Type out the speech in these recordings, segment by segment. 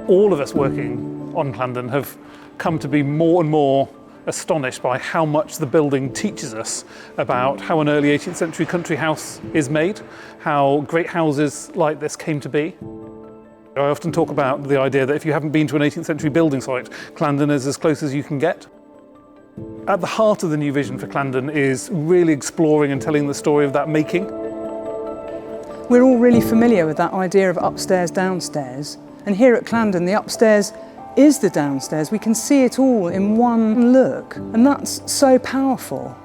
All of us working on Clandon have come to be more and more astonished by how much the building teaches us about how an early 18th century country house is made, how great houses like this came to be. I often talk about the idea that if you haven't been to an 18th century building site, Clandon is as close as you can get. At the heart of the new vision for Clandon is really exploring and telling the story of that making. We're all really familiar with that idea of upstairs, downstairs, and here at Clandon the upstairs is the downstairs. We can see it all in one look, and that's so powerful.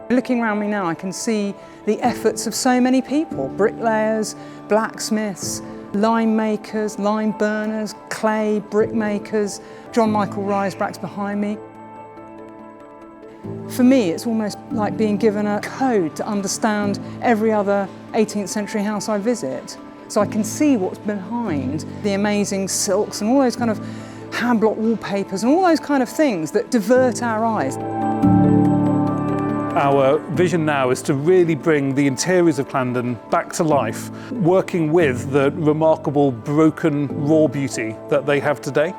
Looking around me now, I can see the efforts of so many people: bricklayers, blacksmiths, lime makers, lime burners, clay brick makers. John Michael Risebrook's behind me. For me, it's almost like being given a code to understand every other 18th century house I visit. So I can see what's behind the amazing silks and all those kind of hand-block wallpapers and all those kind of things that divert our eyes. Our vision now is to really bring the interiors of Clandon back to life, working with the remarkable broken raw beauty that they have today.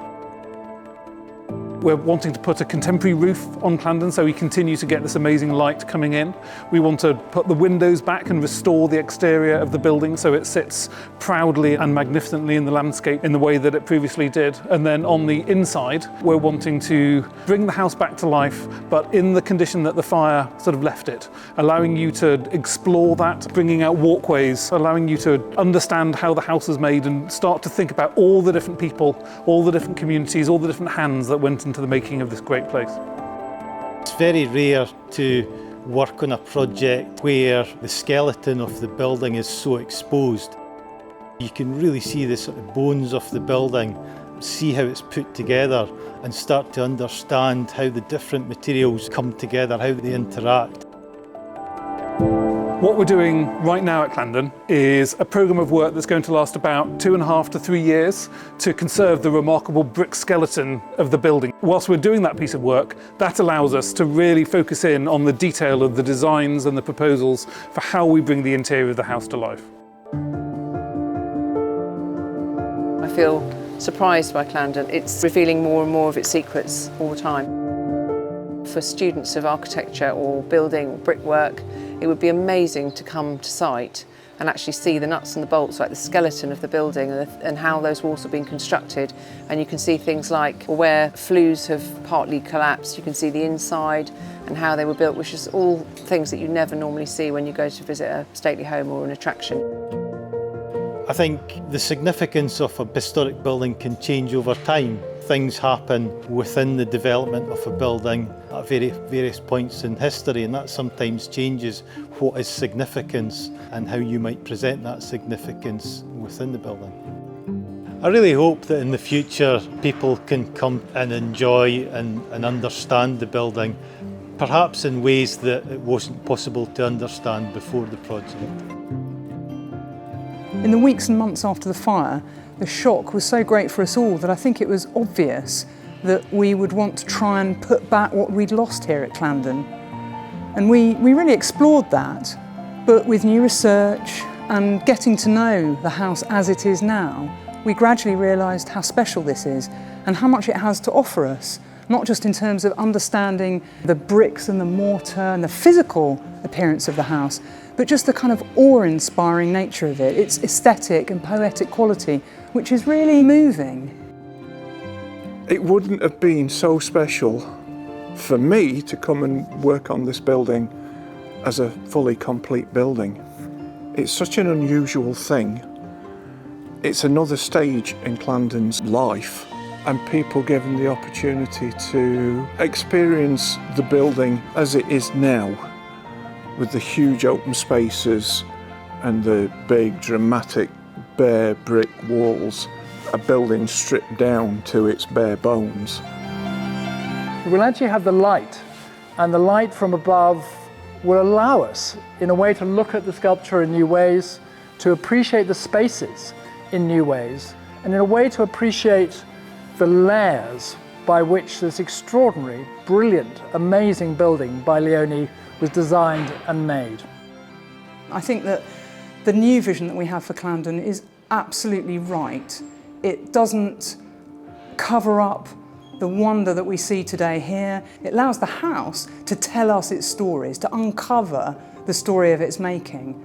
We're wanting to put a contemporary roof on Clandon so we continue to get this amazing light coming in. We want to put the windows back and restore the exterior of the building so it sits proudly and magnificently in the landscape in the way that it previously did. And then on the inside, we're wanting to bring the house back to life, but in the condition that the fire sort of left it, allowing you to explore that, bringing out walkways, allowing you to understand how the house was made and start to think about all the different people, all the different communities, all the different hands that went into the making of this great place. It's very rare to work on a project where the skeleton of the building is so exposed. You can really see the sort of bones of the building, see how it's put together and start to understand how the different materials come together, how they interact. What we're doing right now at Clandon is a programme of work that's going to last about 2.5 to 3 years to conserve the remarkable brick skeleton of the building. Whilst we're doing that piece of work, that allows us to really focus in on the detail of the designs and the proposals for how we bring the interior of the house to life. I feel surprised by Clandon. It's revealing more and more of its secrets all the time. For students of architecture or building brickwork, it would be amazing to come to site and actually see the nuts and the bolts, like the skeleton of the building and how those walls have been constructed. And you can see things like where flues have partly collapsed. You can see the inside and how they were built, which is all things that you never normally see when you go to visit a stately home or an attraction. I think the significance of a historic building can change over time. Things happen within the development of a building at various points in history, and that sometimes changes what is significance and how you might present that significance within the building. I really hope that in the future people can come and enjoy and understand the building, perhaps in ways that it wasn't possible to understand before the project. In the weeks and months after the fire, the shock was so great for us all that I think it was obvious that we would want to try and put back what we'd lost here at Clandon. And we really explored that, but with new research and getting to know the house as it is now, we gradually realised how special this is and how much it has to offer us, not just in terms of understanding the bricks and the mortar and the physical appearance of the house, but just the kind of awe-inspiring nature of it, its aesthetic and poetic quality, which is really moving. It wouldn't have been so special for me to come and work on this building as a fully complete building. It's such an unusual thing. It's another stage in Clandon's life, and people given the opportunity to experience the building as it is now, with the huge open spaces and the big dramatic bare brick walls, a building stripped down to its bare bones. We'll actually have the light, and the light from above will allow us in a way to look at the sculpture in new ways, to appreciate the spaces in new ways, and in a way to appreciate the layers by which this extraordinary, brilliant, amazing building by Leone was designed and made. I think that the new vision that we have for Clandon is absolutely right. It doesn't cover up the wonder that we see today here. It allows the house to tell us its stories, to uncover the story of its making.